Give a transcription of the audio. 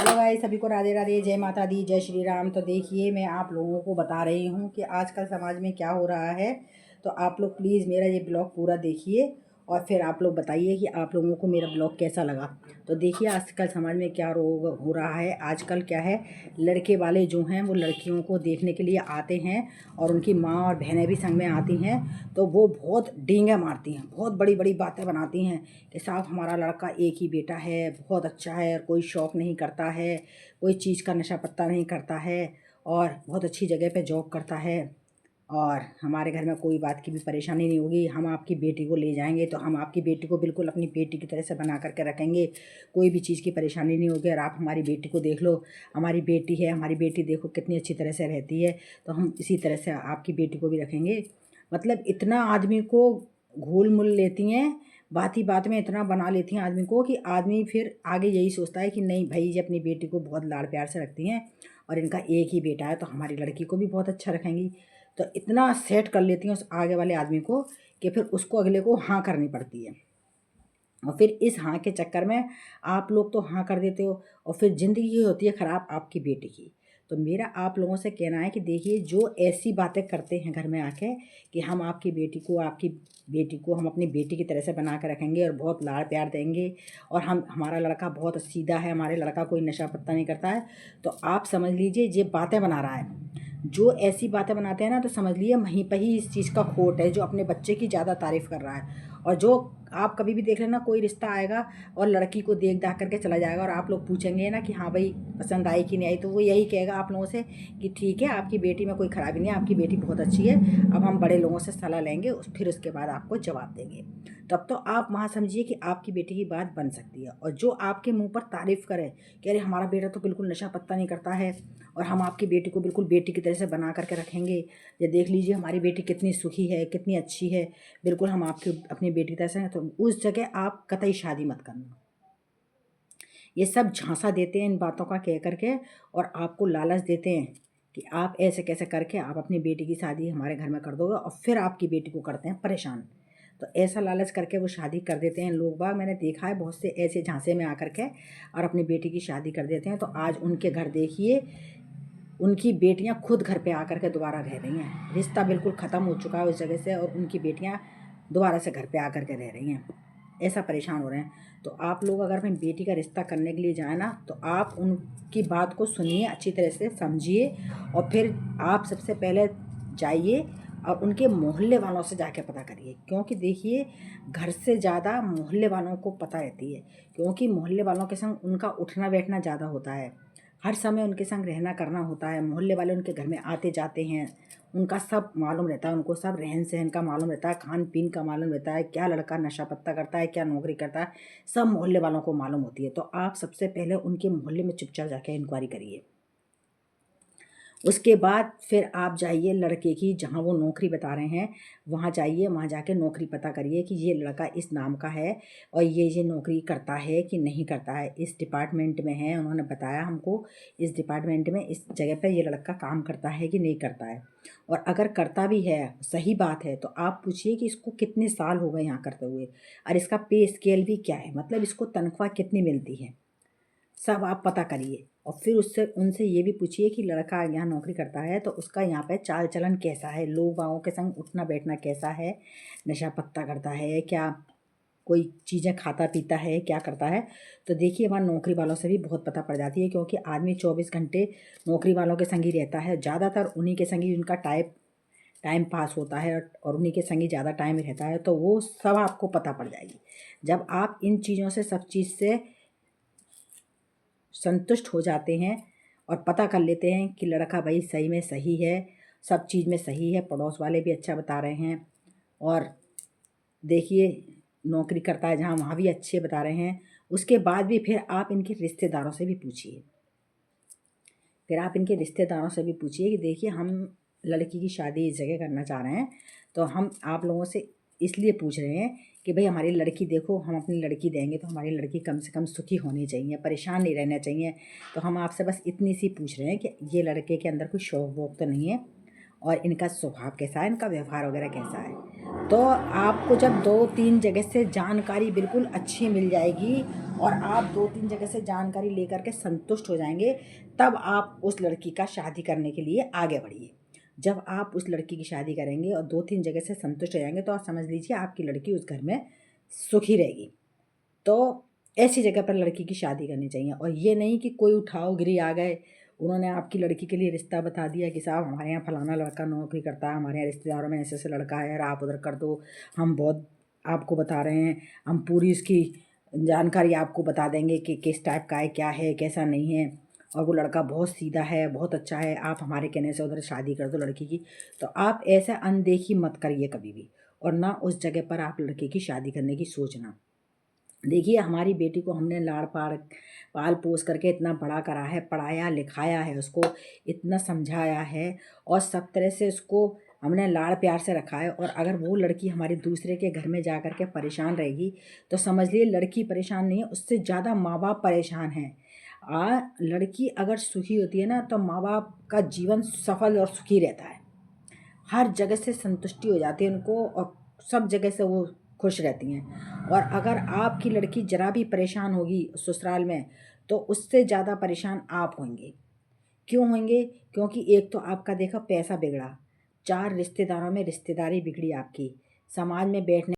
Hello भाई, सभी को राधे राधे, जय माता दी, जय श्री राम। तो देखिए, मैं आप लोगों को बता रही हूँ कि आजकल समाज में क्या हो रहा है। तो आप लोग प्लीज़ मेरा ये ब्लॉग पूरा देखिए और फिर आप लोग बताइए कि आप लोगों को मेरा ब्लॉग कैसा लगा। तो देखिए, आजकल समाज में क्या रोग हो रहा है। आजकल क्या है, लड़के वाले जो हैं वो लड़कियों को देखने के लिए आते हैं और उनकी माँ और बहनें भी संग में आती हैं। तो वो बहुत डींगे मारती हैं, बहुत बड़ी बड़ी बातें बनाती हैं कि साहब हमारा लड़का एक ही बेटा है, बहुत अच्छा है और कोई शौक़ नहीं करता है, कोई चीज़ का नशा पत्ता नहीं करता है और बहुत अच्छी जगह पे जॉब करता है और हमारे घर में कोई बात की भी परेशानी नहीं होगी। हम आपकी बेटी को ले जाएंगे तो हम आपकी बेटी को बिल्कुल अपनी बेटी की तरह से बना करके रखेंगे, कोई भी चीज़ की परेशानी नहीं होगी। और आप हमारी बेटी को देख लो, हमारी बेटी है, हमारी बेटी देखो कितनी अच्छी तरह से रहती है, तो हम इसी तरह से आपकी बेटी को भी रखेंगे। मतलब इतना आदमी को घूल मुल लेती हैं, बात ही बात में इतना बना लेती हैं आदमी को कि आदमी फिर आगे यही सोचता है कि नहीं भाई, ये अपनी बेटी को बहुत लाड़ प्यार से रखती हैं और इनका एक ही बेटा है तो हमारी लड़की को भी बहुत अच्छा रखेंगी। तो इतना सेट कर लेती हैं उस आगे वाले आदमी को कि फिर उसको अगले को हाँ करनी पड़ती है। और फिर इस हाँ के चक्कर में आप लोग तो हाँ कर देते हो और फिर ज़िंदगी होती है ख़राब आपकी बेटी की। तो मेरा आप लोगों से कहना है कि देखिए, जो ऐसी बातें करते हैं घर में आके कि हम आपकी बेटी को हम अपनी बेटी की तरह से बना कर रखेंगे और बहुत लाड़ प्यार देंगे और हमारा लड़का बहुत सीधा है, हमारे लड़का कोई नशा पत्ता नहीं करता है, तो आप समझ लीजिए ये बातें बना रहा है। जो ऐसी बातें बनाते हैं ना, तो समझ लिए वहीं पर ही इस चीज़ का खोट है, जो अपने बच्चे की ज़्यादा तारीफ़ कर रहा है। और जो आप कभी भी देख लेना, कोई रिश्ता आएगा और लड़की को देख दाख करके चला जाएगा और आप लोग पूछेंगे ना कि हाँ भाई पसंद आई कि नहीं आई, तो वो यही कहेगा आप लोगों से कि ठीक है, आपकी बेटी में कोई ख़राबी नहीं है, आपकी बेटी बहुत अच्छी है, अब हम बड़े लोगों से सलाह लेंगे, फिर उसके बाद आपको जवाब देंगे। तब तो आप वहाँ समझिए कि आपकी बेटी की बात बन सकती है। और जो आपके मुंह पर तारीफ़ करे कि अरे हमारा बेटा तो बिल्कुल नशा पत्ता नहीं करता है और हम आपकी बेटी को बिल्कुल बेटी की तरह से बना करके रखेंगे, ये देख लीजिए हमारी बेटी कितनी सुखी है, कितनी अच्छी है, बिल्कुल हम आपकी अपनी बेटी की तरह से हैं, तो उस जगह आप कतई शादी मत करना। ये सब झांसा देते हैं इन बातों का कह करके और आपको लालच देते हैं कि आप ऐसे कैसे करके आप अपनी बेटी की शादी हमारे घर में कर दोगे और फिर आपकी बेटी को करते हैं परेशान। तो ऐसा लालच करके वो शादी कर देते हैं लोग बाग। मैंने देखा है बहुत से ऐसे झांसे में आकर के और अपनी बेटी की शादी कर देते हैं। तो आज उनके घर देखिए, उनकी बेटियां खुद घर पे आकर के दोबारा रह रही हैं, रिश्ता बिल्कुल ख़त्म हो चुका है उस जगह से और उनकी बेटियां दोबारा से घर पे आकर के रह रही हैं, ऐसा परेशान हो रहे हैं। तो आप लोग अगर अपनी बेटी का रिश्ता करने के लिए जाए ना, तो आप उनकी बात को सुनिए, अच्छी तरह से समझिए और फिर आप सबसे पहले जाइए और उनके मोहल्ले वालों से जाके पता करिए। क्योंकि देखिए, घर से ज़्यादा मोहल्ले वालों को पता रहती है, क्योंकि मोहल्ले वालों के संग उनका उठना बैठना ज़्यादा होता है, हर समय उनके संग रहना करना होता है। मोहल्ले वाले उनके घर में आते जाते हैं, उनका सब मालूम रहता है, उनको सब रहन सहन का मालूम रहता है, खान पीन का मालूम रहता है, क्या लड़का नशा पत्ता करता है, क्या नौकरी करता है, सब मोहल्ले वालों को मालूम होती है। तो आप सबसे पहले उनके मोहल्ले में चुपचाप जाके इंक्वायरी करिए। उसके बाद फिर आप जाइए लड़के की, जहाँ वो नौकरी बता रहे हैं वहाँ जाइए, वहाँ जाके नौकरी पता करिए कि ये लड़का इस नाम का है और ये नौकरी करता है कि नहीं करता है, इस डिपार्टमेंट में है, उन्होंने बताया हमको इस डिपार्टमेंट में इस जगह पर ये लड़का काम करता है कि नहीं करता है। और अगर करता भी है, सही बात है, तो आप पूछिए कि इसको कितने साल हो गए यहाँ करते हुए और इसका पे स्केल भी क्या है, मतलब इसको तनख्वाह कितनी मिलती है, सब आप पता करिए। और फिर उससे उनसे ये भी पूछिए कि लड़का यहाँ नौकरी करता है तो उसका यहाँ पे चाल चलन कैसा है, लोग बागों के संग उठना बैठना कैसा है, नशा पत्ता करता है क्या, कोई चीज़ें खाता पीता है, क्या करता है। तो देखिए, वहाँ नौकरी वालों से भी बहुत पता पड़ जाती है, क्योंकि आदमी 24 घंटे नौकरी वालों के संग ही रहता है, ज़्यादातर उन्हीं के संग ही उनका टाइम पास होता है और उन्हीं के संग ही ज़्यादा टाइम रहता है। तो वो सब आपको पता पड़ जाएगी जब आप इन चीज़ों से, सब चीज़ से संतुष्ट हो जाते हैं और पता कर लेते हैं कि लड़का भाई सही में सही है, सब चीज़ में सही है, पड़ोस वाले भी अच्छा बता रहे हैं और देखिए नौकरी करता है जहाँ, वहाँ भी अच्छे बता रहे हैं। उसके बाद भी फिर आप इनके रिश्तेदारों से भी पूछिए, कि देखिए हम लड़की की शादी इस जगह करना चाह रहे हैं, तो हम आप लोगों से इसलिए पूछ रहे हैं कि भाई हमारी लड़की देखो, हम अपनी लड़की देंगे तो हमारी लड़की कम से कम सुखी होनी चाहिए, परेशान नहीं रहना चाहिए। तो हम आपसे बस इतनी सी पूछ रहे हैं कि ये लड़के के अंदर कोई शौक वोक तो नहीं है और इनका स्वभाव कैसा है, इनका व्यवहार वगैरह कैसा है। तो आपको जब 2-3 जगह से जानकारी बिल्कुल अच्छी मिल जाएगी और आप 2-3 जगह से जानकारी लेकर के संतुष्ट हो जाएंगे, तब आप उस लड़की का शादी करने के लिए आगे बढ़िए। जब आप उस लड़की की शादी करेंगे और 2-3 जगह से संतुष्ट हो जाएंगे, तो आप समझ लीजिए आपकी लड़की उस घर में सुखी रहेगी। तो ऐसी जगह पर लड़की की शादी करनी चाहिए, और ये नहीं कि कोई उठाओ गिरी आ गए, उन्होंने आपकी लड़की के लिए रिश्ता बता दिया कि साहब हमारे यहाँ फलाना लड़का नौकरी करता है, हमारे यहाँ रिश्तेदारों में ऐसे ऐसे लड़का है यार, आप उधर कर दो, हम बहुत आपको बता रहे हैं, हम पूरी इसकी जानकारी आपको बता देंगे कि किस टाइप का है, क्या है, कैसा नहीं है, और वो लड़का बहुत सीधा है, बहुत अच्छा है, आप हमारे कहने से उधर शादी कर दो लड़की की। तो आप ऐसा अनदेखी मत करिए कभी भी, और ना उस जगह पर आप लड़के की शादी करने की सोचना। देखिए, हमारी बेटी को हमने लाड़ पाड़ पाल पोस करके इतना बड़ा करा है, पढ़ाया लिखाया है, उसको इतना समझाया है, और सब तरह से उसको हमने लाड़ प्यार से रखा है। और अगर वो लड़की हमारे दूसरे के घर में जा कर के परेशान रहेगी, तो समझ लिए लड़की परेशान नहीं है, उससे ज़्यादा माँ बाप परेशान हैं। लड़की अगर सुखी होती है ना, तो माँ बाप का जीवन सफल और सुखी रहता है, हर जगह से संतुष्टि हो जाती है उनको, और सब जगह से वो खुश रहती हैं। और अगर आपकी लड़की ज़रा भी परेशान होगी ससुराल में, तो उससे ज़्यादा परेशान आप होंगे। क्यों होंगे? क्योंकि एक तो आपका देखा पैसा बिगड़ा, 4 रिश्तेदारों में रिश्तेदारी बिगड़ी आपकी, समाज में बैठने